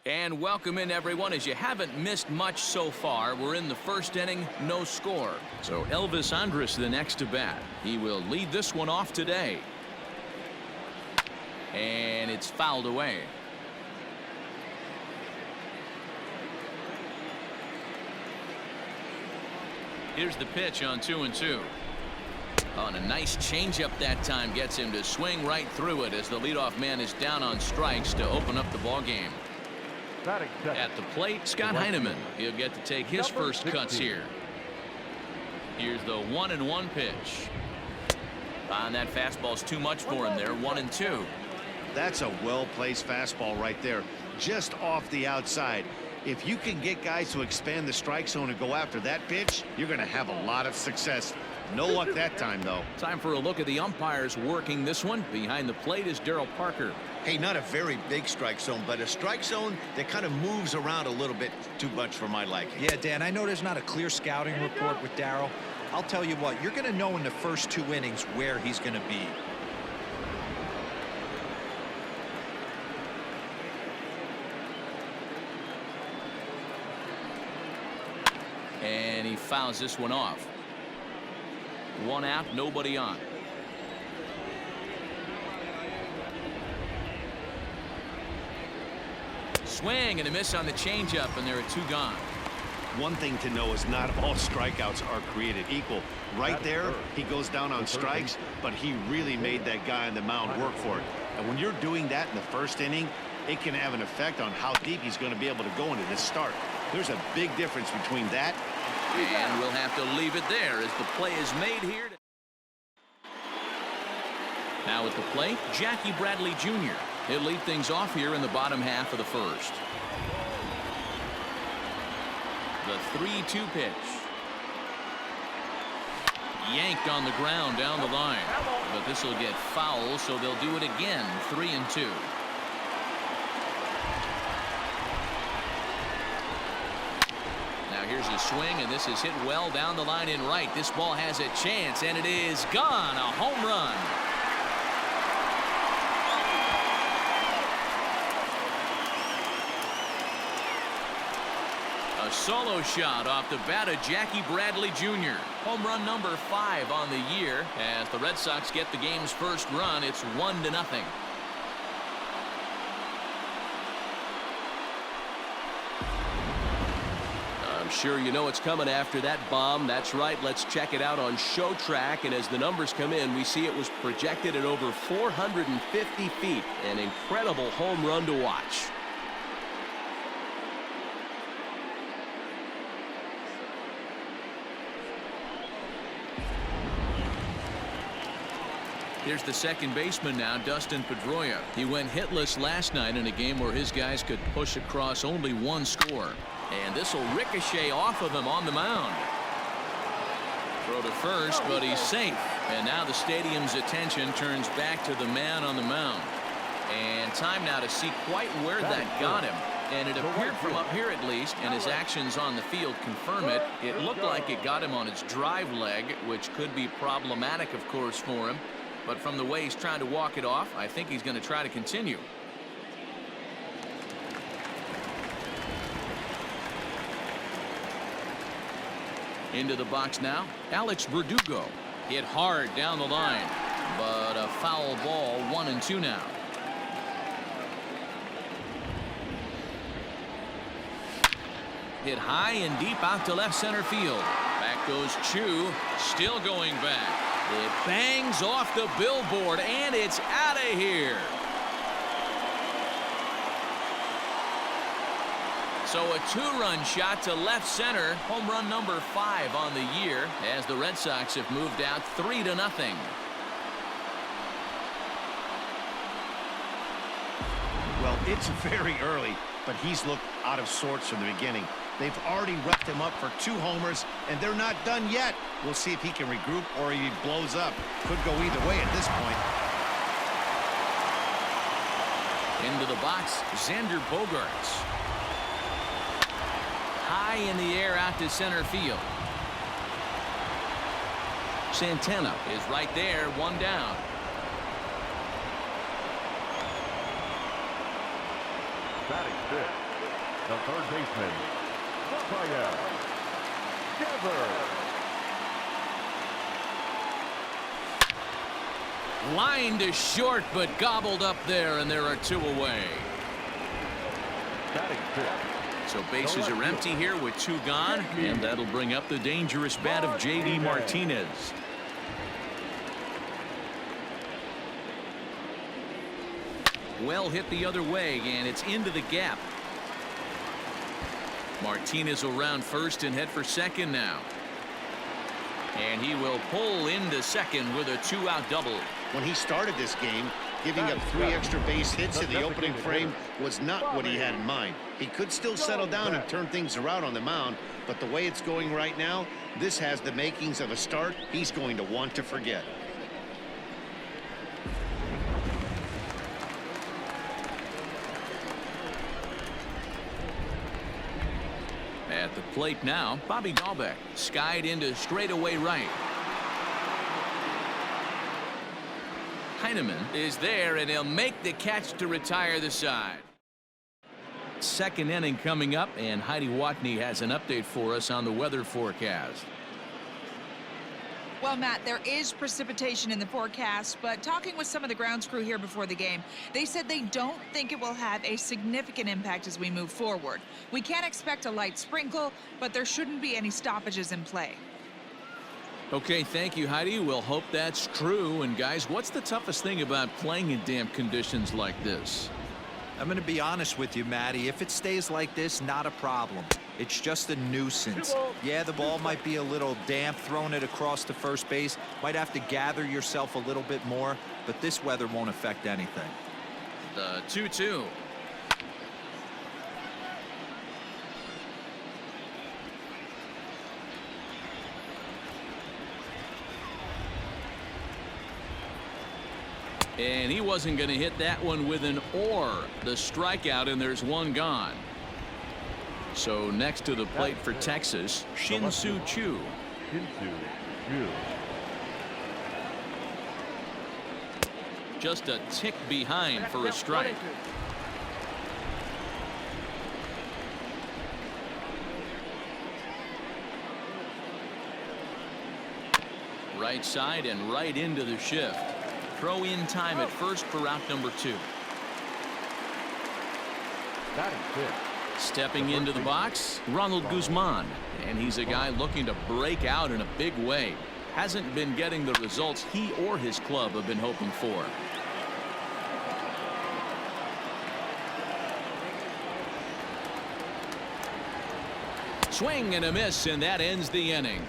And welcome in, everyone. As you haven't missed much so far, we're in the first inning, no score. So Elvis Andrus the next to bat. He will lead this one off today. And it's fouled away. Here's the pitch on 2-2. On a nice changeup that time gets him to swing right through it as the leadoff man is down on strikes to open up the ball game. At the plate, Scott Heineman. He'll get to take his first cuts here. Here's the 1-1 pitch. And that fastball's too much for him there. 1-2. That's a well-placed fastball right there, just off the outside. If you can get guys to expand the strike zone and go after that pitch, you're going to have a lot of success. No luck that time, though. Time for a look at the umpires working this one. Behind the plate is Darryl Parker. Hey, not a very big strike zone, but a strike zone that kind of moves around a little bit too much for my liking. Yeah, Dan, I know there's not a clear scouting report with Darryl. I'll tell you what, you're going to know in the first 2 innings where he's going to be. And he fouls this one off. 1 out, nobody on. Swing and a miss on the changeup, and there are 2 gone. One thing to know is not all strikeouts are created equal. Right there, he goes down on strikes, but he really made that guy on the mound work for it. And when you're doing that in the first inning, it can have an effect on how deep he's going to be able to go into this start. There's a big difference between that. And we'll have to leave it there as the play is made here. Now at the plate, Jackie Bradley Jr. He'll lead things off here in the bottom half of the first. The 3-2 pitch. Yanked on the ground down the line. But this will get foul, so they'll do it again. 3-2. Now here's a swing, and this is hit well down the line in right. This ball has a chance, and it is gone. A home run. A solo shot off the bat of Jackie Bradley Jr. Home run number 5 on the year. As the Red Sox get the game's first run, it's 1-0. I'm sure you know it's coming after that bomb. That's right. Let's check it out on Show Track. And as the numbers come in, we see it was projected at over 450 feet. An incredible home run to watch. Here's the second baseman now, Dustin Pedroia. He went hitless last night in a game where his guys could push across only 1 score. And this will ricochet off of him on the mound. Throw to first, but he's safe. And now the stadium's attention turns back to the man on the mound. And time now to see quite where that got him. And it appeared from up here at least, and his actions on the field confirm it. It looked like it got him on his drive leg, which could be problematic, of course, for him. But from the way he's trying to walk it off, I think he's going to try to continue. Into the box now, Alex Verdugo. Hit hard down the line, but a foul ball. 1-2 now. Hit high and deep out to left center field. Back goes Chu, still going back. It bangs off the billboard, and it's out of here. So a 2-run shot to left center. Home run number 5 on the year as the Red Sox have moved out 3-0. Well, it's very early, but he's looked out of sorts from the beginning. They've already roughed him up for 2 homers, and they're not done yet. We'll see if he can regroup or he blows up. Could go either way at this point. Into the box, Xander Bogaerts. High in the air out to center field. Santana is right there, 1 down. Batting 5th, The third baseman, Raphael Devers. Line to short, but gobbled up there, and there are 2 away. Batting fifth. So bases are empty here with 2 gone, and that'll bring up the dangerous bat of J.D. Martinez. Well hit the other way, and it's into the gap. Martinez will round first and head for second now. And he will pull into second with a 2-out double. When he started this game, giving up 3 extra base hits in the opening frame was not what he had in mind. He could still settle down and turn things around on the mound, but the way it's going right now, this has the makings of a start he's going to want to forget. At the plate now, Bobby Dahlbeck skied into straightaway right. Heineman is there, and he'll make the catch to retire the side. Second inning coming up, and Heidi Watney has an update for us on the weather forecast. Well, Matt, there is precipitation in the forecast, but talking with some of the grounds crew here before the game, they said they don't think it will have a significant impact as we move forward. We can't expect a light sprinkle, but there shouldn't be any stoppages in play. Okay, thank you, Heidi. We'll hope that's true. And guys, what's the toughest thing about playing in damp conditions like this? I'm going to be honest with you, Matty. If it stays like this, not a problem. It's just a nuisance. Yeah, the ball might be a little damp, throwing it across to first base. Might have to gather yourself a little bit more, but this weather won't affect anything. The 2-2. And he wasn't going to hit that one with an or. The strikeout, and there's 1 gone. So next to the plate for Texas, Shin-Soo Choo. Shin-Soo Choo. Just a tick behind for a strike. Right side and right into the shift. Throw in time at first for out number 2. Batting fifth. Stepping into the box, Ronald Guzman, and he's a guy looking to break out in a big way. Hasn't been getting the results he or his club have been hoping for. Swing and a miss, and that ends the inning.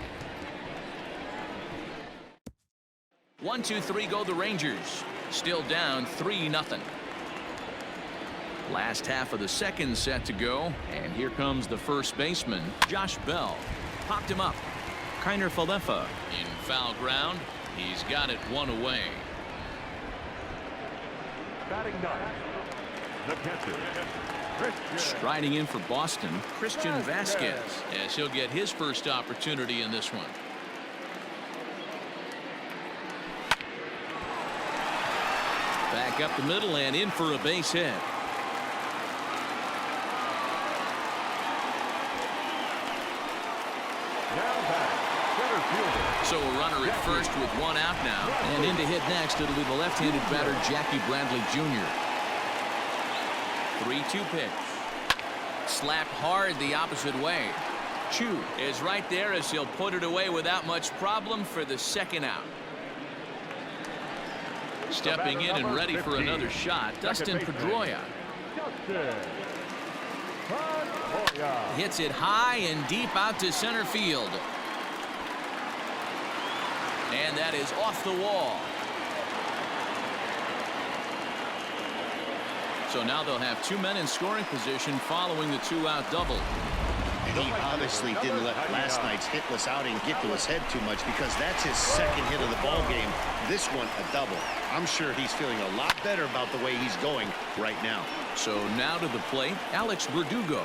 1-2-3 go the Rangers. Still down 3-0. Last half of the second set to go, and here comes the first baseman, Josh Bell. Popped him up. Kiner Falefa in foul ground. He's got it 1 away. Batting ninth. The catcher. Striding in for Boston, Christian Vasquez, as he'll get his first opportunity in this one. Back up the middle and in for a base hit. So a runner at first with 1 out now. And in to hit next, it'll be the left-handed batter Jackie Bradley Jr. 3-2 pitch. Slapped hard the opposite way. Choo is right there as he'll put it away without much problem for the second out. Stepping in and ready for another shot, Dustin Pedroia. Hits it high and deep out to center field. And that is off the wall. So now they'll have 2 men in scoring position following the 2-out double. And he obviously didn't let last night's hitless outing get to his head too much, because that's his second hit of the ball game. This one a double. I'm sure he's feeling a lot better about the way he's going right now. So now to the plate, Alex Verdugo.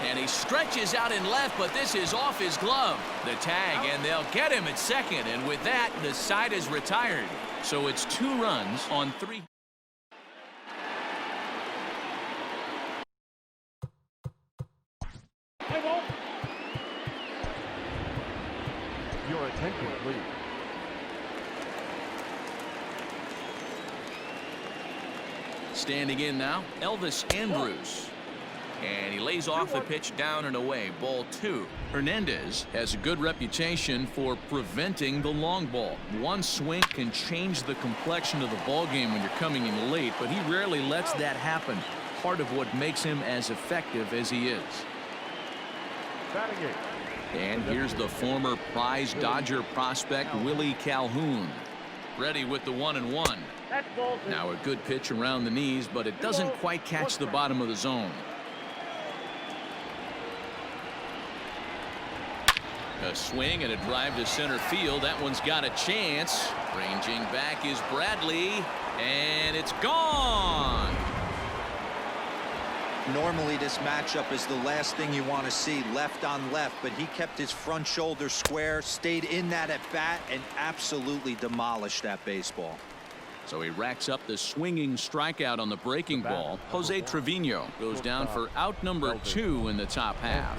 And he stretches out in left, but this is off his glove. The tag, and they'll get him at second. And with that, the side is retired. So it's 2 runs on 3. Your attention, please. Standing in now, Elvis Andrus. And he lays off the pitch down and away. Ball 2. Hernandez has a good reputation for preventing the long ball. One swing can change the complexion of the ball game when you're coming in late, but he rarely lets that happen. Part of what makes him as effective as he is. Batting eighth. And here's the former prize Dodger prospect Willie Calhoun. Ready with the 1-1. Now a good pitch around the knees, but it doesn't quite catch the bottom of the zone. A swing and a drive to center field. That one's got a chance. Ranging back is Bradley, and it's gone. Normally this matchup is the last thing you want to see, left on left, but he kept his front shoulder square, stayed in that at bat, and absolutely demolished that baseball. So he racks up the swinging strikeout on the breaking ball. Jose Trevino goes down for out number 2 in the top half.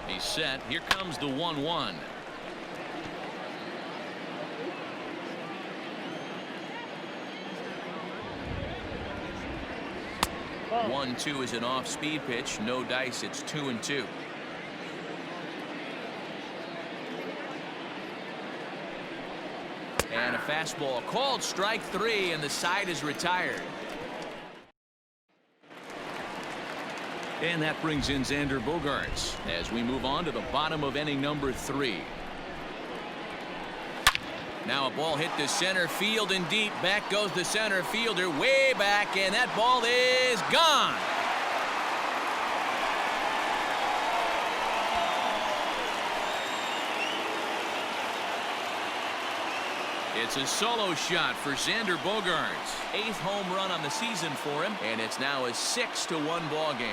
He's set. Here comes the 1-1. One, 2 is an off-speed pitch. No dice. It's 2-2. And a fastball called strike 3, and the side is retired. And that brings in Xander Bogaerts as we move on to the bottom of inning number 3. Now a ball hit to center field and deep. Back goes the center fielder way back, and that ball is gone. It's a solo shot for Xander Bogaerts. 8th home run on the season for him, and it's now a 6-1 ball game.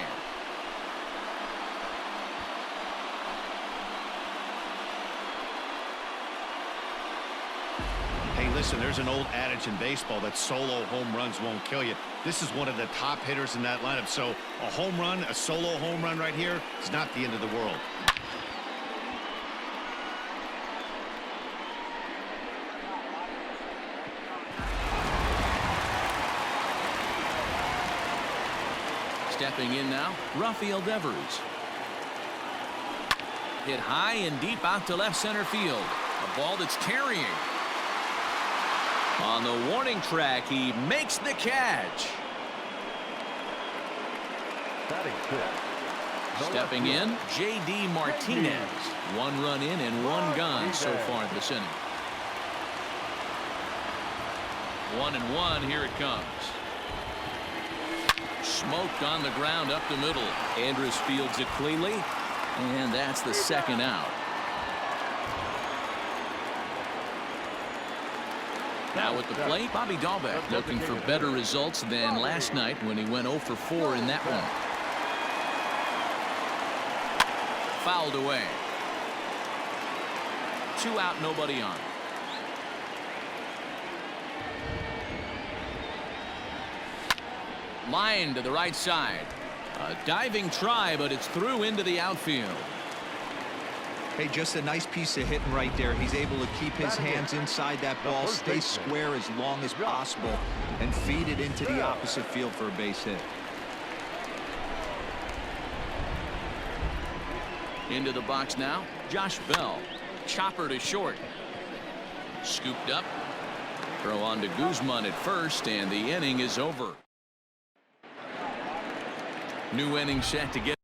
Hey, listen, there's an old adage in baseball that solo home runs won't kill you. This is one of the top hitters in that lineup. So a home run, a solo home run right here is not the end of the world. Stepping in now, Rafael Devers. Hit high and deep out to left center field. A ball that's carrying. On the warning track, he makes the catch. Batting fifth. Stepping in, J.D. Martinez. 1 run in and 1 gone so far this inning. 1-1, here it comes. Smoked on the ground up the middle. Andrus fields it cleanly, and that's the 2nd out. Now at the plate, Bobby Dahlbeck looking for better results than last night when he went 0 for 4 in that one. Fouled away. 2 out, nobody on. Line to the right side. A diving try, but it's through into the outfield. Hey, just a nice piece of hitting right there. He's able to keep his hands inside that ball, stay square as long as possible, and feed it into the opposite field for a base hit. Into the box now, Josh Bell. Chopper to short. Scooped up. Throw on to Guzman at first, and the inning is over. New inning set to get.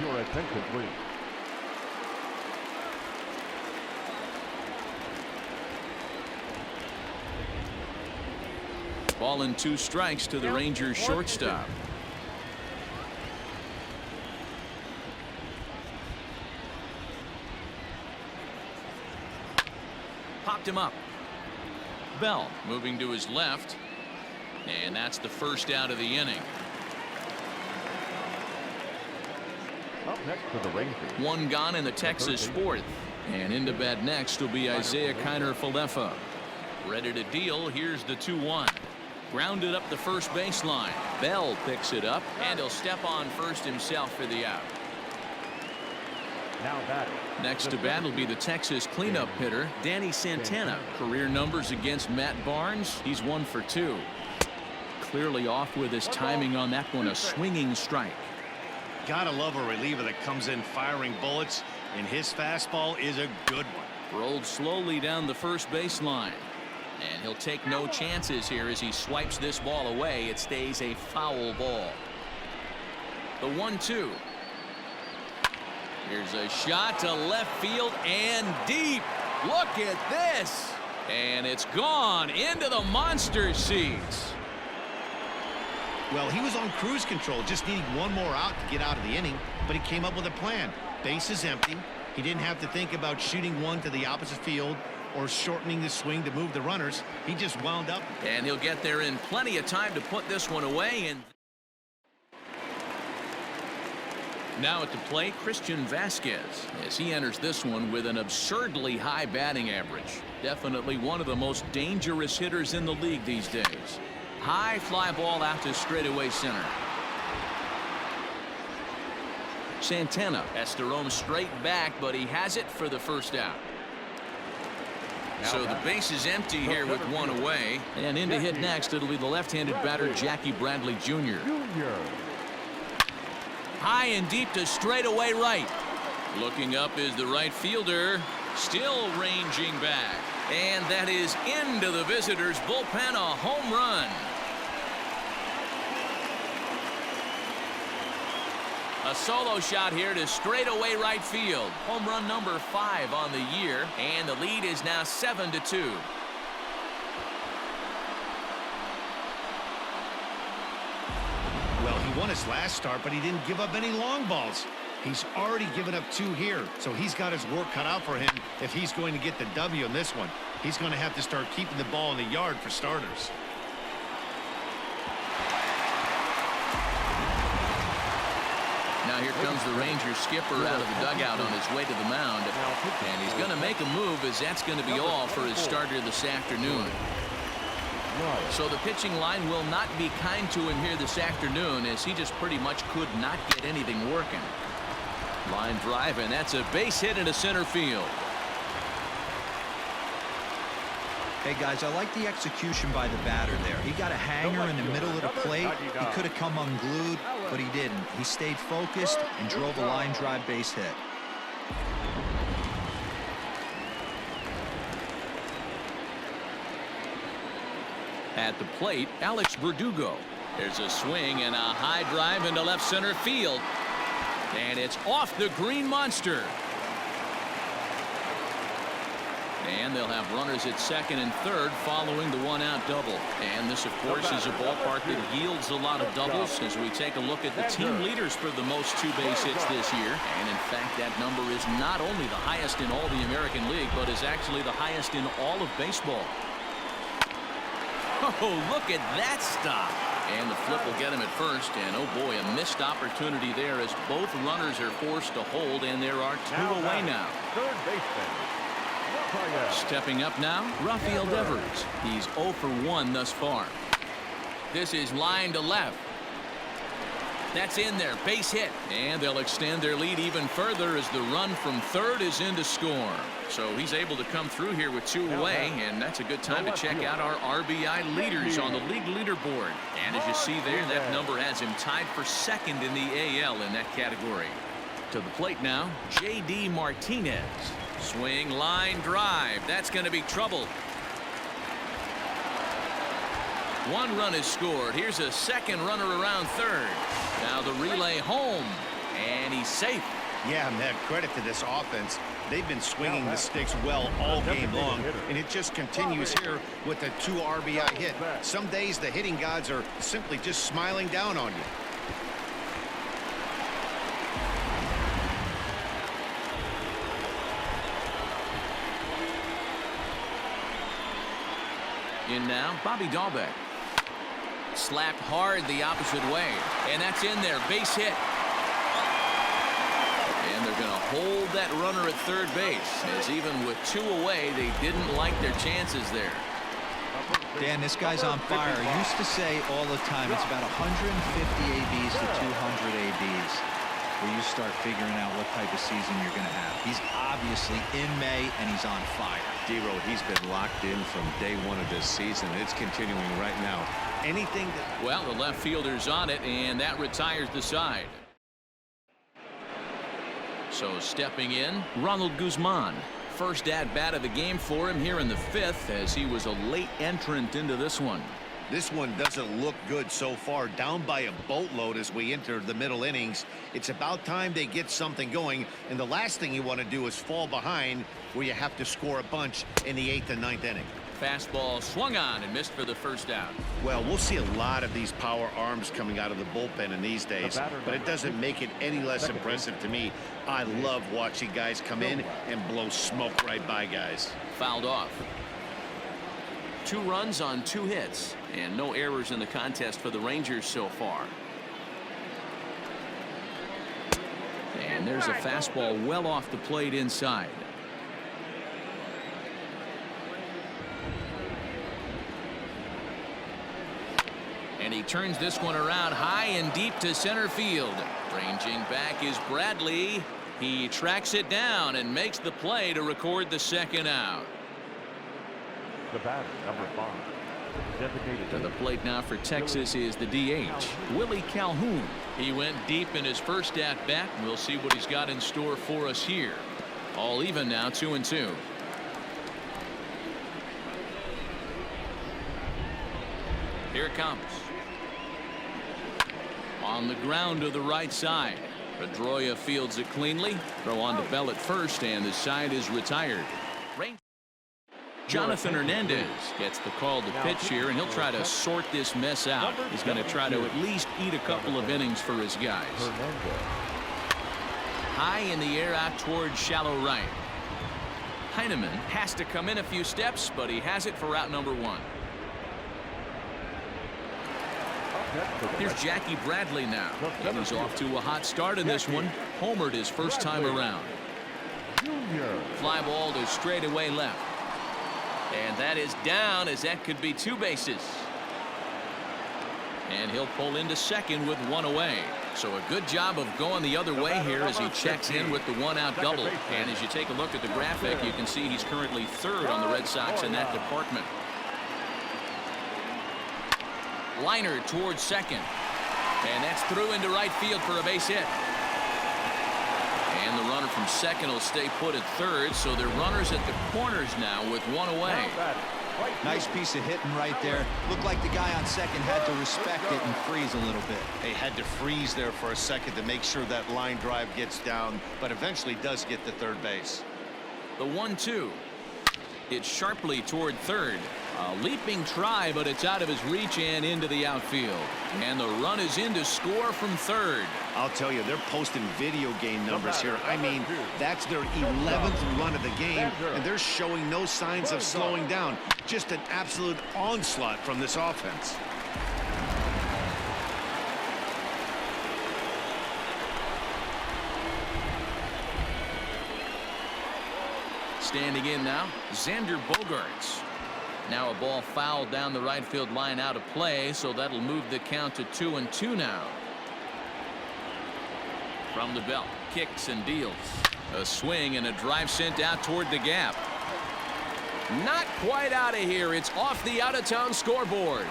Your attention, please. Ball and 2 strikes to the Rangers shortstop. Popped him up. Bell moving to his left, and that's the 1st out of the inning. Up next for the Rangers. 1 gone in the Texas 4th, and into bat next will be Isaiah Kiner-Falefa. Ready to deal. Here's the 2-1. Grounded up the first baseline. Bell picks it up, and he'll step on first himself for the out. Now batting. Next to bat will be the Texas cleanup hitter, Danny Santana. Career numbers against Matt Barnes, he's 1 for 2. Clearly off with his timing on that one, a swinging strike. Gotta love a reliever that comes in firing bullets, and his fastball is a good one. Rolled slowly down the first baseline. And he'll take no chances here as he swipes this ball away. It stays a foul ball. The 1-2. Here's a shot to left field and deep. Look at this. And it's gone into the monster seats. Well, he was on cruise control, just needing one more out to get out of the inning, but he came up with a plan. Base is empty. He didn't have to think about shooting one to the opposite field or shortening the swing to move the runners. He just wound up. And he'll get there in plenty of time to put this one away. And now at the plate, Christian Vasquez, as he enters this one with an absurdly high batting average. Definitely one of the most dangerous hitters in the league these days. High fly ball out to straightaway center. Santana has to roam straight back, but he has it for the first out. So the base is empty here with one away. And in to hit next, it'll be the left-handed batter, Jackie Bradley Jr. High and deep to straightaway right. Looking up is the right fielder, still ranging back. And that is into the visitors' bullpen, a home run. A solo shot here to straightaway right field. Home run number 5 on the year, and the lead is now 7-2. Well, he won his last start, but he didn't give up any long balls. He's already given up 2 here, so he's got his work cut out for him if he's going to get the W in this one. He's going to have to start keeping the ball in the yard for starters. Now here comes the Rangers skipper out of the dugout on his way to the mound. And he's going to make a move, as that's going to be all for his starter this afternoon. So the pitching line will not be kind to him here this afternoon, as he just pretty much could not get anything working. Line drive, and that's a base hit into center field. Hey guys, I like the execution by the batter there. He got a hanger in the middle of the plate. He could have come unglued, but he didn't. He stayed focused and drove a line drive base hit. At the plate, Alex Verdugo. There's a swing and a high drive into left center field. And it's off the green monster. And they'll have runners at second and third following the one-out double. And this, of course, is a ballpark that yields a lot of doubles as we take a look at the team leaders for the most 2 base hits this year. And, in fact, that number is not only the highest in all the American League, but is actually the highest in all of baseball. Oh, look at that stop. And the flip will get him at first. And, oh, boy, a missed opportunity there as both runners are forced to hold, and there are 2 away now. Third baseman. Stepping up now, Rafael Devers. He's 0 for 1 thus far. This is line to left. That's in there, base hit. And they'll extend their lead even further as the run from third is in to score. So he's able to come through here with 2 away, and that's a good time to check out our RBI leaders on the league leaderboard. And as you see there, that number has him tied for second in the AL in that category. To the plate now, J.D. Martinez. Swing, line drive. That's going to be trouble. 1 run is scored. Here's a second runner around third. Now the relay home, and he's safe. Yeah, man, credit to this offense. They've been swinging the sticks well all game long, and it just continues here with a 2 RBI hit. Some days the hitting gods are simply just smiling down on you. In now, Bobby Dahlbeck. Slapped hard the opposite way. And that's in there. Base hit. And they're going to hold that runner at third base, as even with 2 away, they didn't like their chances there. Dan, this guy's on fire. I used to say all the time, it's about 150 ABs to 200 ABs where you start figuring out what type of season you're going to have. He's obviously in May, and he's on fire. D-Row, he's been locked in from day one of this season. It's continuing right now. Anything that... Well, the left fielder's on it, and that retires the side. So stepping in, Ronald Guzman. First at-bat of the game for him here in the 5th, as he was a late entrant into this one. This one doesn't look good so far. Down by a boatload as we enter the middle innings. It's about time they get something going, and the last thing you want to do is fall behind where you have to score a bunch in the 8th and 9th inning. Fastball swung on and missed for the first out. Well, we'll see a lot of these power arms coming out of the bullpen in these days, but it doesn't make it any less impressive to me. I love watching guys come in and blow smoke right by guys. Fouled off. 2 runs on 2 hits, and no errors in the contest for the Rangers so far. And there's a fastball well off the plate inside. And he turns this one around high and deep to center field. Ranging back is Bradley. He tracks it down and makes the play to record the second out. The batter, number 5. Designated To the plate now for Texas is the DH, Willie Calhoun. He went deep in his first at-bat. We'll see what he's got in store for us here. All even now, 2-2. Here it comes. On the ground to the right side. Pedroia fields it cleanly. Throw on to Bell at first, and the side is retired. Jonathan Hernandez gets the call to pitch here, and he'll try to sort this mess out. He's going to try to at least eat a couple of innings for his guys. High in the air out towards shallow right. Heineman has to come in a few steps, but he has it for out number 1. Here's Jackie Bradley now, and he's off to a hot start in this one. Homered his first time around. Fly ball to straightaway left. And that is down, as that could be 2 bases. And he'll pull into second with 1 away. So a good job of going the other way here as he checks in with the 1-out double. And as you take a look at the graphic, you can see he's currently 3rd on the Red Sox in that department. Liner towards second. And that's through into right field for a base hit. And the runner from second will stay put at 3rd, so they're runners at the corners now with 1 away. Nice piece of hitting right there. Looked like the guy on second had to respect it and freeze a little bit. They had to freeze there for a second to make sure that line drive gets down, but eventually does get to 3rd base. The 1-2. It's sharply toward 3rd. A leaping try, but it's out of his reach and into the outfield. And the run is in to score from 3rd. I'll tell you, they're posting video game numbers here. I mean, that's their 11th run of the game, and they're showing no signs of slowing down. Just an absolute onslaught from this offense. Standing in now, Xander Bogaerts. Now a ball fouled down the right field line out of play, so that'll move the count to 2-2 now. From the belt, kicks and deals. A swing and a drive sent out toward the gap. Not quite out of here. It's off the out-of-town scoreboard.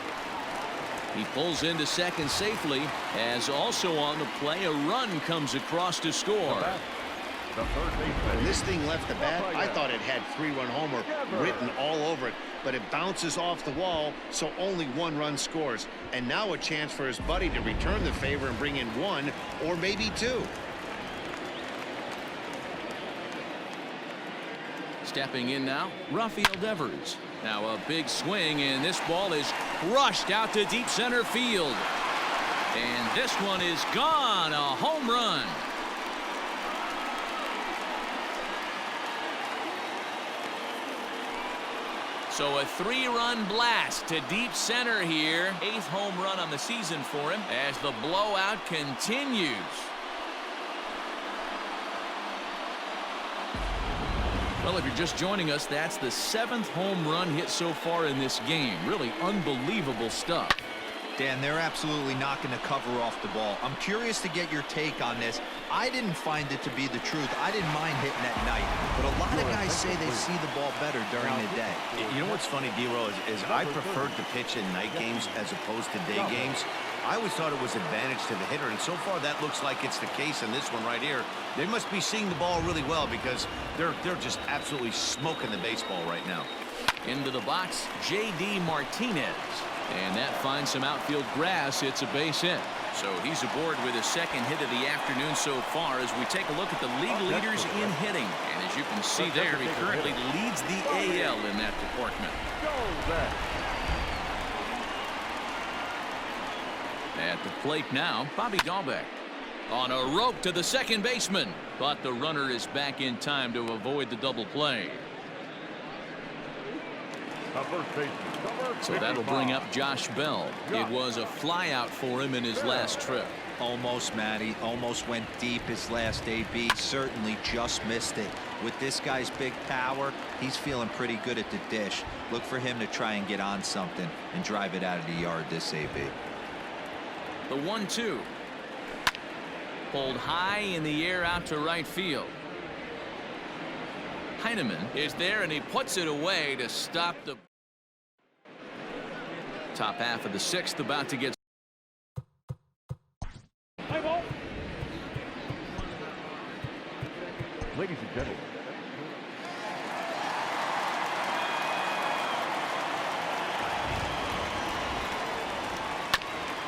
He pulls into second safely, as also on the play, a run comes across to score. When this thing left the bat, I thought it had 3-run homer written all over it, but it bounces off the wall, so only 1 run scores. And now a chance for his buddy to return the favor and bring in 1 or maybe 2. Stepping in now, Rafael Devers. Now a big swing, and this ball is crushed out to deep center field. And this one is gone, a home run. So a 3-run blast to deep center here. 8th home run on the season for him as the blowout continues. Well, if you're just joining us, that's the 7th home run hit so far in this game. Really unbelievable stuff. Dan, they're absolutely not going to cover off the ball. I'm curious to get your take on this. I didn't find it to be the truth. I didn't mind hitting at night, but a lot of guys say they see the ball better during the day. You know what's funny, D-Row, is I preferred to pitch in night games as opposed to day games. I always thought it was advantage to the hitter, and so far that looks like it's the case in this one right here. They must be seeing the ball really well because they're just absolutely smoking the baseball right now. Into the box, J.D. Martinez. And that finds some outfield grass. It's a base hit. So he's aboard with his 2nd hit of the afternoon so far as we take a look at the league leaders in hitting. And as you can see there, he currently leads the AL in that department. At the plate now, Bobby Dahlbeck. On a rope to the second baseman. But the runner is back in time to avoid the double play. So that'll bring up Josh Bell. It was a flyout for him in his last trip. Almost, Matty. Almost went deep his last AB. Certainly just missed it. With this guy's big power, he's feeling pretty good at the dish. Look for him to try and get on something and drive it out of the yard this AB. The 1-2. Pulled high in the air out to right field. Heineman is there, and he puts it away to stop the top half of the 6th, about to get. Ladies and gentlemen.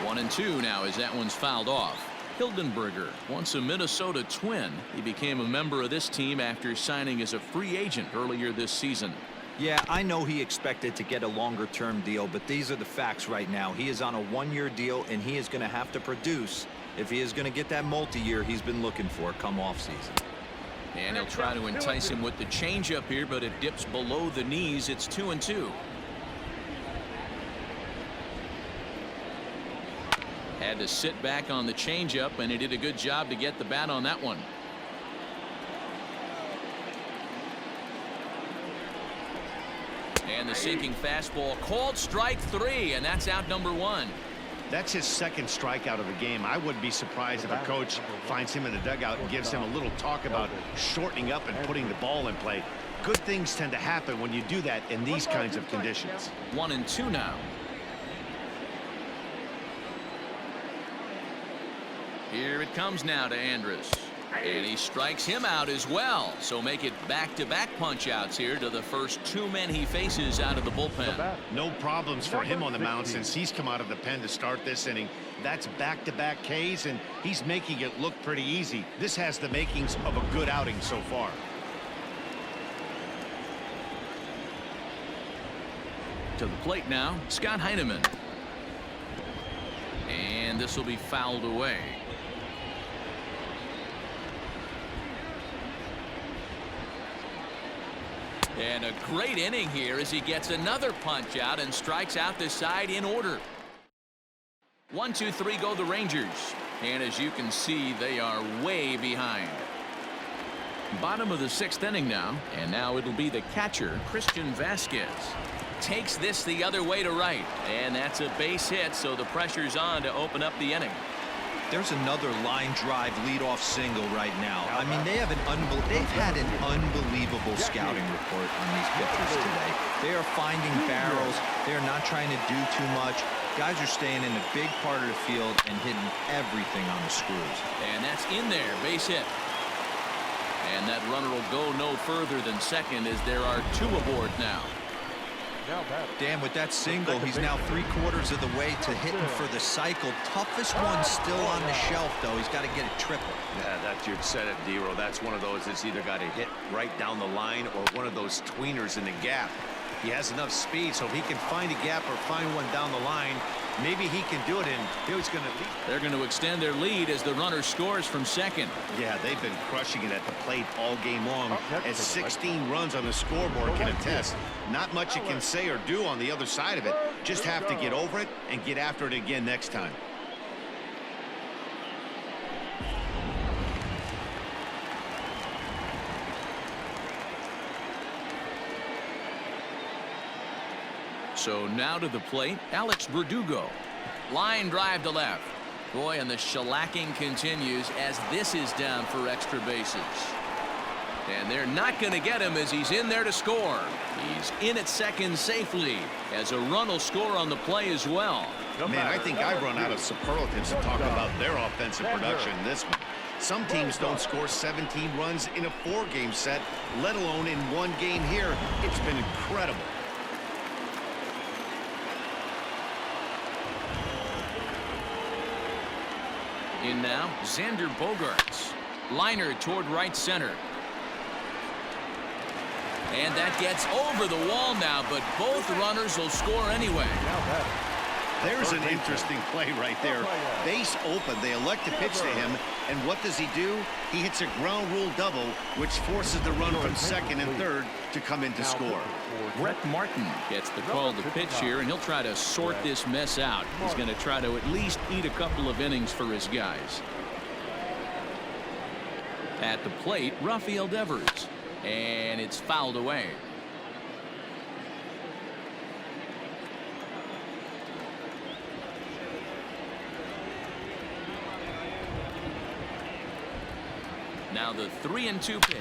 One and 2 now as that one's fouled off. Hildenberger, once a Minnesota Twin, he became a member of this team after signing as a free agent earlier this season. Yeah, I know he expected to get a longer-term deal, but these are the facts right now. He is on a 1-year deal, and he is going to have to produce if he is going to get that multi-year he's been looking for come off-season. And he'll try to entice him with the changeup here, but it dips below the knees. It's 2-2. Had to sit back on the changeup, and he did a good job to get the bat on that one. And the sinking fastball called strike 3, and that's out number 1. That's his 2nd strikeout of the game. I wouldn't be surprised if a coach finds him in the dugout and gives him a little talk about shortening up and putting the ball in play. Good things tend to happen when you do that in these kinds of conditions. 1-2 now. Here it comes now to Andrus. And he strikes him out as well. So make it back-to-back punch-outs here to the first 2 men he faces out of the bullpen. No problems for him on the mound since he's come out of the pen to start this inning. That's back-to-back Ks, and he's making it look pretty easy. This has the makings of a good outing so far. To the plate now, Scott Heineman. And this will be fouled away. And a great inning here as he gets another punch out and strikes out the side in order. 1-2-3 go the Rangers. And as you can see, they are way behind. Bottom of the 6th inning now. And now it'll be the catcher, Christian Vasquez. Takes this the other way to right. And that's a base hit, so the pressure's on to open up the inning. There's another line drive leadoff single right now. I mean, they've had an unbelievable scouting report on these pitchers today. They are finding barrels. They are not trying to do too much. Guys are staying in the big part of the field and hitting everything on the screws. And that's in there, base hit. And that runner will go no further than second as there are 2 aboard now. Dan, with that single, he's now 3/4 of the way to hitting for the cycle. Toughest one still on the shelf, though. He's got to get a triple. Yeah, that you said it, D-Row. That's one of those that's either got to hit right down the line or one of those tweeners in the gap. He has enough speed, so if he can find a gap or find one down the line, maybe he can do it, and he's going to. They're going to extend their lead as the runner scores from second. Yeah, they've been crushing it at the plate all game long, as 16 runs on the scoreboard can attest. Not much you can say or do on the other side of it. Just have to get over it and get after it again next time. So now to the plate, Alex Verdugo. Line drive to left. Boy, and the shellacking continues as this is down for extra bases. And they're not going to get him as he's in there to score. He's in at second safely as a run will score on the play as well. Man, I think I've run out of superlatives to talk about their offensive production in this one. Some teams don't score 17 runs in a 4-game set, let alone in one game here. It's been incredible. In now, Xander Bogaerts. Liner toward right center. And that gets over the wall now, but both runners will score anyway. There's an interesting play right there. Base open. They elect to pitch to him. And what does he do? He hits a ground rule double, which forces the run from second and third to come in to score. Brett Martin gets the call to pitch here, and he'll try to sort this mess out. He's going to try to at least eat a couple of innings for his guys. At the plate, Rafael Devers. And it's fouled away. Now the 3-2 pitch.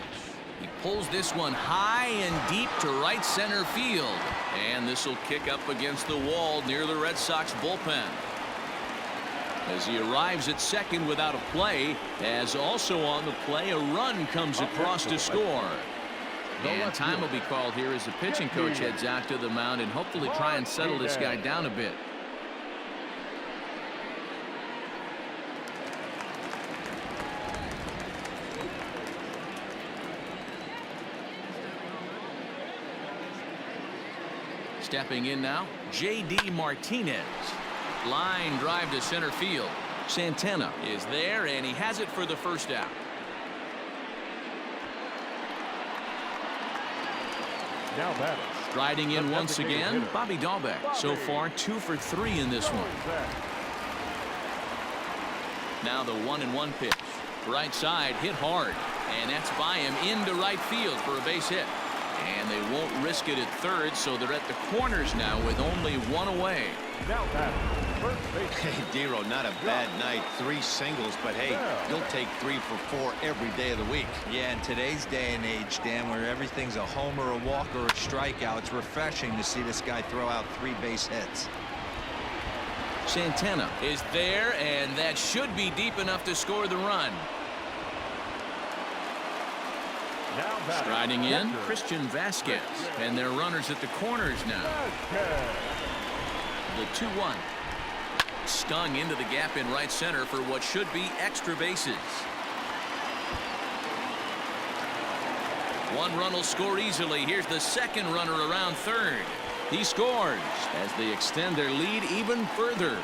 He pulls this one high and deep to right center field. And this will kick up against the wall near the Red Sox bullpen. As he arrives at second without a play, as also on the play, a run comes across to score. And time will be called here as the pitching coach heads out to the mound and hopefully try and settle this guy down a bit. Stepping in now, J.D. Martinez. Line drive to center field. Santana is there, and he has it for the first out. Now batting. Striding in once again, Bobby Dahlbeck. So far, 2 for 3 in this one. Now the 1-1 pitch. Right side, hit hard. And that's by him into right field for a base hit. And they won't risk it at third, so they're at the corners now with only one away. Now batting. First base. Hey, Dero, not a bad night. 3 singles, but hey, you'll take 3 for 4 every day of the week. Yeah, in today's day and age, Dan, where everything's a homer, a walk, or a strikeout, it's refreshing to see this guy throw out 3 base hits. Santana is there, and that should be deep enough to score the run. Now batting. Striding in, Christian Vasquez. And they're runners at the corners now. The 2-1. Stung into the gap in right center for what should be extra bases. One run will score easily. Here's the second runner around third. He scores as they extend their lead even further.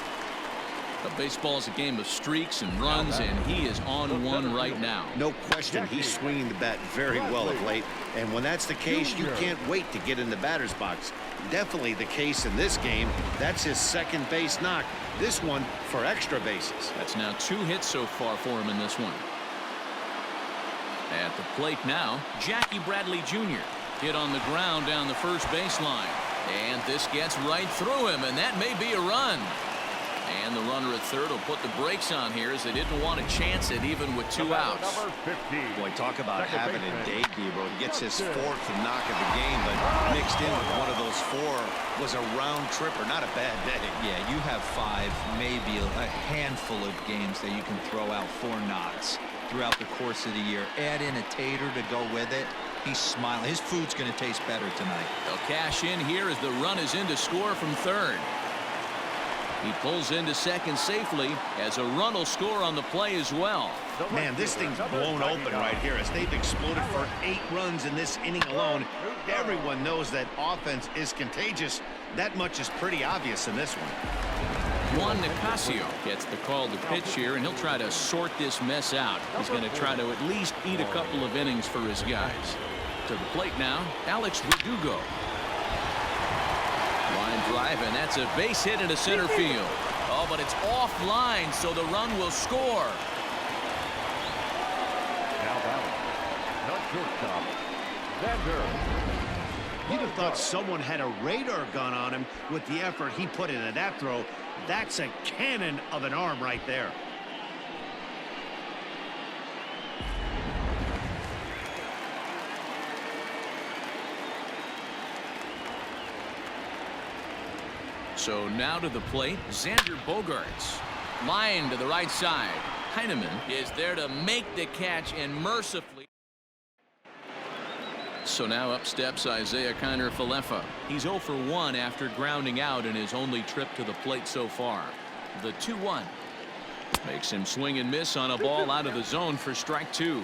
But baseball is a game of streaks and runs, and he is on one right now. No question, he's swinging the bat very well of late. And when that's the case, you can't wait to get in the batter's box. Definitely the case in this game. That's his second base knock. This one for extra bases. That's now 2 hits so far for him in this one. At the plate now, Jackie Bradley Jr. hit on the ground down the first baseline. And this gets right through him, and that may be a run. And the runner at third will put the brakes on here as they didn't want to chance it even with 2 outs. Boy, talk about having a day, Debo. He gets his 4th knock of the game, but mixed in with one of those 4 was a round tripper. Not a bad day. Yeah, you have 5, maybe a handful of games that you can throw out 4 knocks throughout the course of the year. Add in a tater to go with it. He's smiling. His food's going to taste better tonight. They'll cash in here as the run is in to score from third. He pulls into second safely as a run will score on the play as well. Man, this thing's blown open right here as they've exploded for 8 runs in this inning alone. Everyone knows that offense is contagious. That much is pretty obvious in this one. Juan Nicasio gets the call to pitch here, and he'll try to sort this mess out. He's going to try to at least eat a couple of innings for his guys. To the plate now, Alex Verdugo. Line drive, and that's a base hit into center field. Oh, but it's offline, so the run will score. Now batting. Not shortstop. Xander. You'd have thought someone had a radar gun on him with the effort he put into that throw. That's a cannon of an arm right there. So now to the plate, Xander Bogaerts. Line to the right side. Heineman is there to make the catch and mercifully. So now up steps Isaiah Kiner-Falefa. He's 0 for 1 after grounding out in his only trip to the plate so far. The 2-1 makes him swing and miss on a ball out of the zone for strike 2.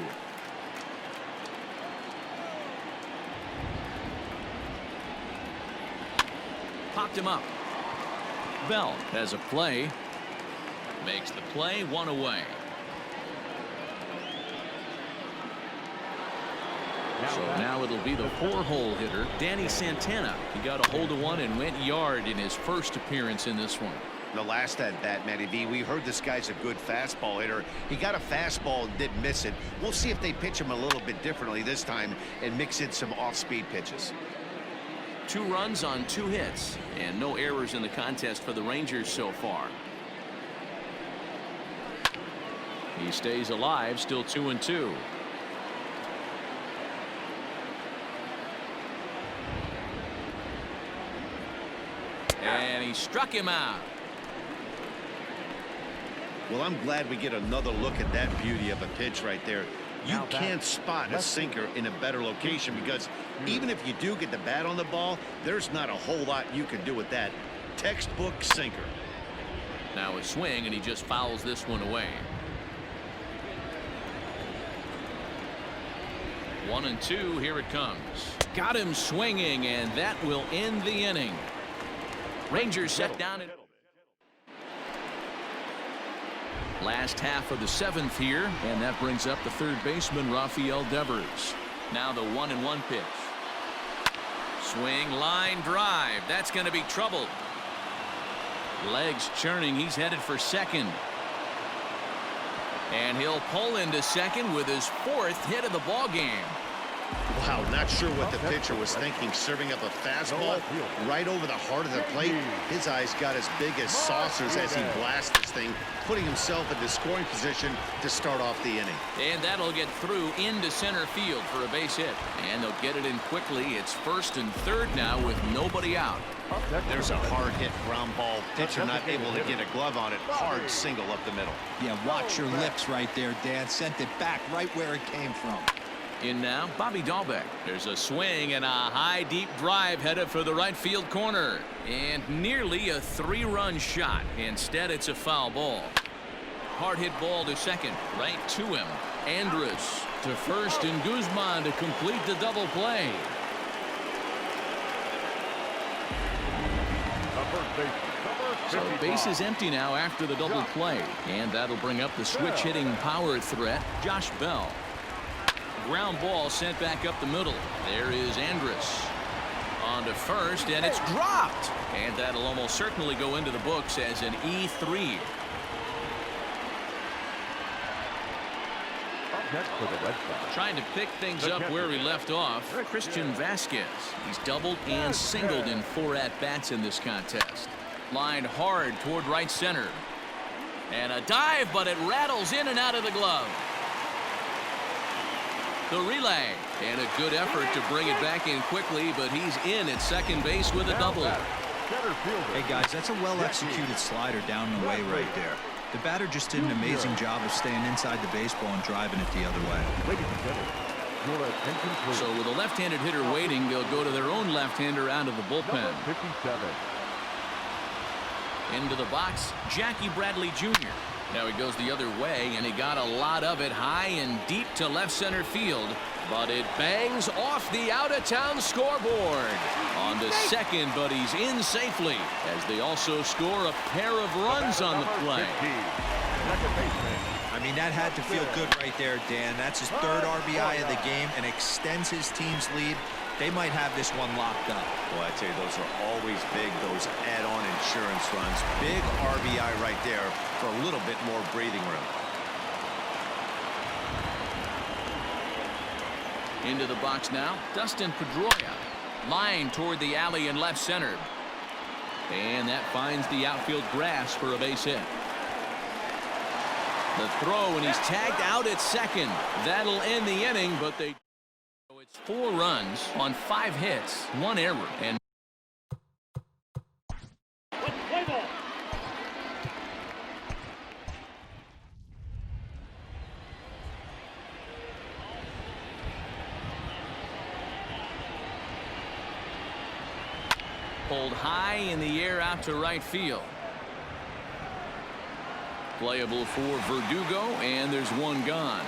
Popped him up. Bell has a play. Makes the play, 1 away. So now it'll be the 4-hole hitter, Danny Santana. He got a hold of one and went yard in his first appearance in this one. The last at bat, Matty V, we heard this guy's a good fastball hitter. He got a fastball and did miss it. We'll see if they pitch him a little bit differently this time and mix in some off-speed pitches. 2 runs on 2 hits and no errors in the contest for the Rangers so far. He stays alive, still 2-2. And he struck him out. Well, I'm glad we get another look at that beauty of a pitch right there. You can't spot a sinker in a better location because even if you do get the bat on the ball, there's not a whole lot you can do with that. Textbook sinker. Now a swing, and he just fouls this one away. 1-2, here it comes. Got him swinging, and that will end the inning. Rangers set down in last half of the 7th here, and that brings up the third baseman Rafael Devers. Now the 1-1 pitch. Swing, line drive. That's going to be trouble. Legs churning. He's headed for second. And he'll pull into second with his 4th hit of the ball game. Wow, not sure what the pitcher was thinking, serving up a fastball right over the heart of the plate. His eyes got as big as saucers as he blasted this thing, putting himself in the scoring position to start off the inning. And that'll get through into center field for a base hit. And they'll get it in quickly. It's 1st and 3rd now with nobody out. There's a hard hit ground ball. Pitcher not able to get a glove on it. Hard single up the middle. Yeah, watch your lips right there, Dan. Sent it back right where it came from. In now, Bobby Dahlbeck. There's a swing and a high deep drive headed for the right field corner. And nearly a 3-run shot. Instead, it's a foul ball. Hard hit ball to second. Right to him. Andrus to first, and Guzman to complete the double play. So base is empty now after the double play. And that'll bring up the switch hitting power threat, Josh Bell. Ground ball sent back up the middle. There is Andrus on to first, and it's dropped. And that'll almost certainly go into the books as an E3. Trying to pick things up where he left off, Christian Vasquez. He's doubled and singled in 4 at-bats in this contest. Lined hard toward right center. And a dive, but it rattles in and out of the glove. The relay, and a good effort to bring it back in quickly, but he's in at second base with a double. Hey guys, that's a well-executed slider down the way right there. The batter just did an amazing job of staying inside the baseball and driving it the other way. So with a left-handed hitter waiting, they'll go to their own left-hander out of the bullpen. 57. Into the box, Jackie Bradley Jr. Now he goes the other way, and he got a lot of it high and deep to left center field. But it bangs off the out-of-town scoreboard. On to second, but he's in safely, as they also score a pair of runs on the play. I mean, that had to feel good right there, Dan. That's his 3rd RBI of the game and extends his team's lead. They might have this one locked up. Boy, I tell you, those are always big, those add-on insurance runs. Big RBI right there for a little bit more breathing room. Into the box now, Dustin Pedroia. Line toward the alley in left center. And that finds the outfield grass for a base hit. The throw, and he's tagged out at second. That'll end the inning, but they... So it's 4 runs on 5 hits, 1 error, and... Play ball. Pulled high in the air out to right field. Playable for Verdugo, and there's 1 gone.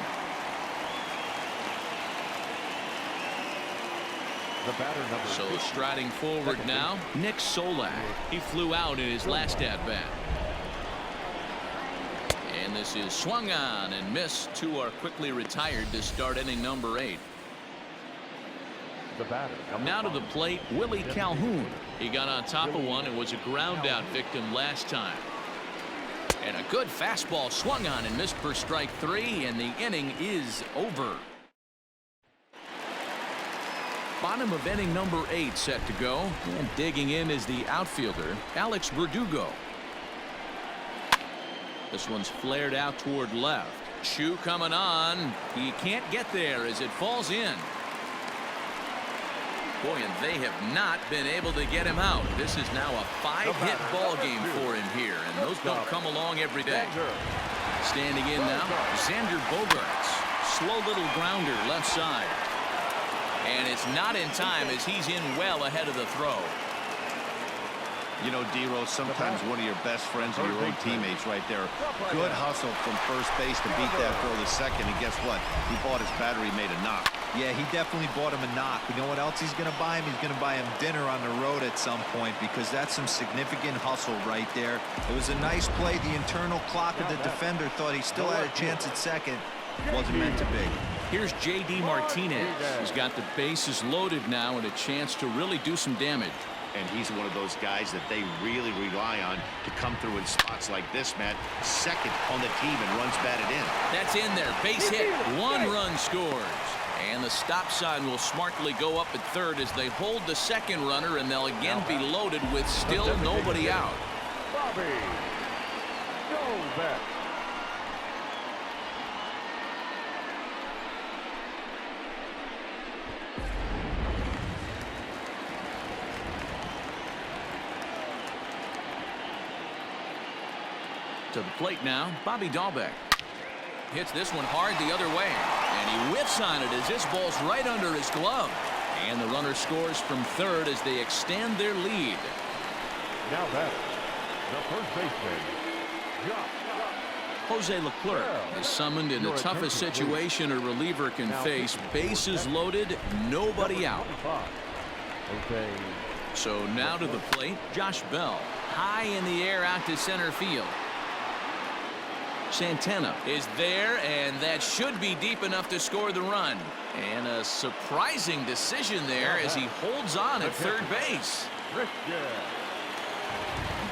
The batter number So 50. striding forward now, Nick Solak. He flew out in his last at-bat. And this is swung on and missed. 2 are quickly retired to start inning number 8. The batter number Now to 5. the plate, Willie Calhoun. He got on top of one and was a ground out victim last time. And a good fastball swung on and missed for strike 3, and the inning is over. Bottom of inning number 8 set to go, and digging in is the outfielder Alex Verdugo. This one's flared out toward left. Shoe coming on. He can't get there as it falls in. Boy, and they have not been able to get him out. This is now a 5-hit ball game for him here, and those don't come along every day. Standing in now, Xander Bogaerts. Slow little grounder left side. And it's not in time as he's in well ahead of the throw. You know, D-Rose, sometimes one of your best friends are your own teammates right there. Good hustle from first base to beat that throw to second, and guess what? He bought his battery, made a knock. Yeah, he definitely bought him a knock. You know what else he's going to buy him? He's going to buy him dinner on the road at some point, because that's some significant hustle right there. It was a nice play. The internal clock of the defender thought he still had a chance at second. Wasn't meant to be. Here's J.D. Martinez. He's got the bases loaded now and a chance to really do some damage. And he's one of those guys that they really rely on to come through in spots like this, Matt. Second on the team and runs batted in. That's in there. Base hit. 1 run scores. And the stop sign will smartly go up at third as they hold the second runner, and they'll again be loaded with still nobody out. Bobby. Go back. To the plate now, Bobby Dahlbeck. Hits this one hard the other way, and he whiffs on it as this ball's right under his glove. And the runner scores from third as they extend their lead. Now batter, the first baseman, Josh. Jose Leclerc is summoned in the toughest situation a reliever can face. Bases loaded, nobody out. Okay. So now to the plate, Josh Bell. High in the air out to center field. Santana is there, and that should be deep enough to score the run. And a surprising decision there as he holds on at third base.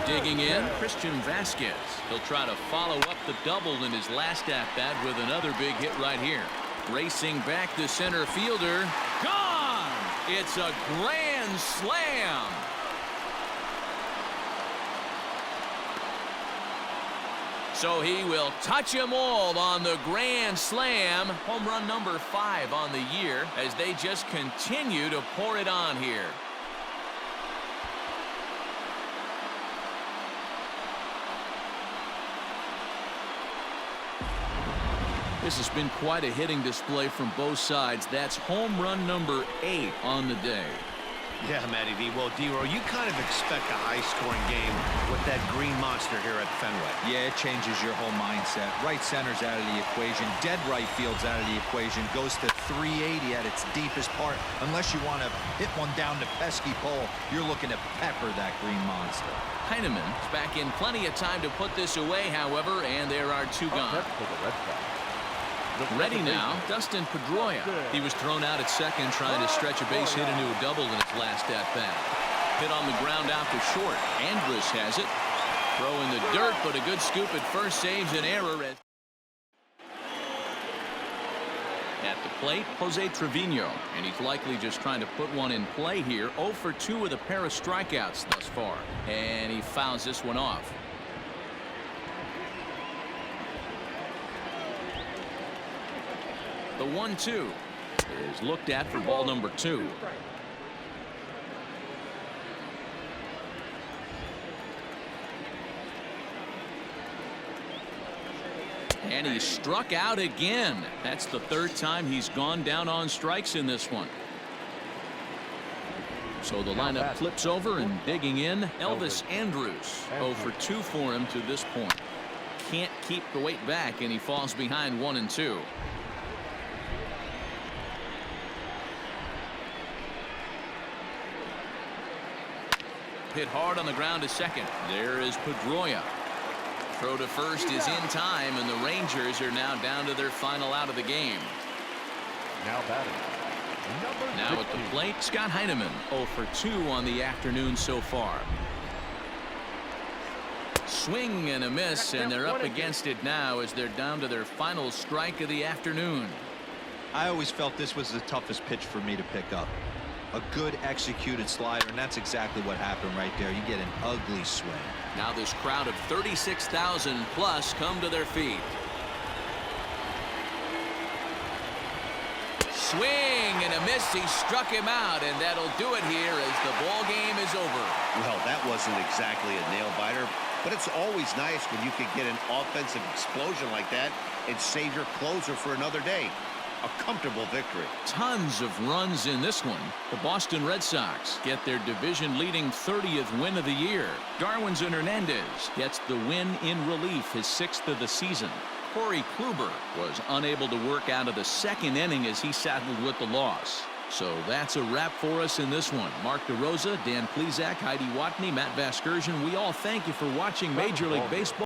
Digging in, Christian Vasquez. He'll try to follow up the double in his last at-bat with another big hit right here. Racing back to center fielder. Gone! It's a grand slam. So he will touch them all on the grand slam. Home run number 5 on the year as they just continue to pour it on here. This has been quite a hitting display from both sides. That's home run number 8 on the day. Yeah, Matty V. Well, D-Row, you kind of expect a high-scoring game with that green monster here at Fenway. Yeah, it changes your whole mindset. Right center's out of the equation. Dead right field's out of the equation. Goes to 380 at its deepest part. Unless you want to hit one down the pesky pole, you're looking to pepper that green monster. Heineman is back in plenty of time to put this away, however, and there are 2 gone. Ready now, Dustin Pedroia. He was thrown out at second trying to stretch a base hit into a double in his last at-bat. Hit on the ground out to short. Andrus has it. Throw in the dirt, but a good scoop at first saves an error. At the plate, Jose Trevino, and he's likely just trying to put one in play here. 0 for 2 with a pair of strikeouts thus far, and he fouls this one off. The 1-2 is looked at for ball number 2. And he struck out again. That's the 3rd time he's gone down on strikes in this one. So the lineup flips over, and digging in, Elvis Andrus. 0 for 2 for him to this point. Can't keep the weight back, and he falls behind 1-2. Hit hard on the ground to second. There is Pedroia. Throw to first is in time, and the Rangers are now down to their final out of the game. Now batting. Now at the plate, Scott Heineman. 0 for 2 on the afternoon so far. Swing and a miss, and they're up against it now as they're down to their final strike of the afternoon. I always felt this was the toughest pitch for me to pick up. A good executed slider, and that's exactly what happened right there. You get an ugly swing. Now this crowd of 36,000 plus come to their feet. Swing and a miss. He struck him out, and that'll do it here as the ball game is over. Well, that wasn't exactly a nail-biter, but it's always nice when you can get an offensive explosion like that and save your closer for another day. A comfortable victory. Tons of runs in this one. The Boston Red Sox get their division-leading 30th win of the year. Darwinzon Hernandez gets the win in relief, his 6th of the season. Corey Kluber was unable to work out of the 2nd inning as he saddled with the loss. So that's a wrap for us in this one. Mark DeRosa, Dan Plesac, Heidi Watney, Matt Vasgersian, we all thank you for watching Major League Baseball.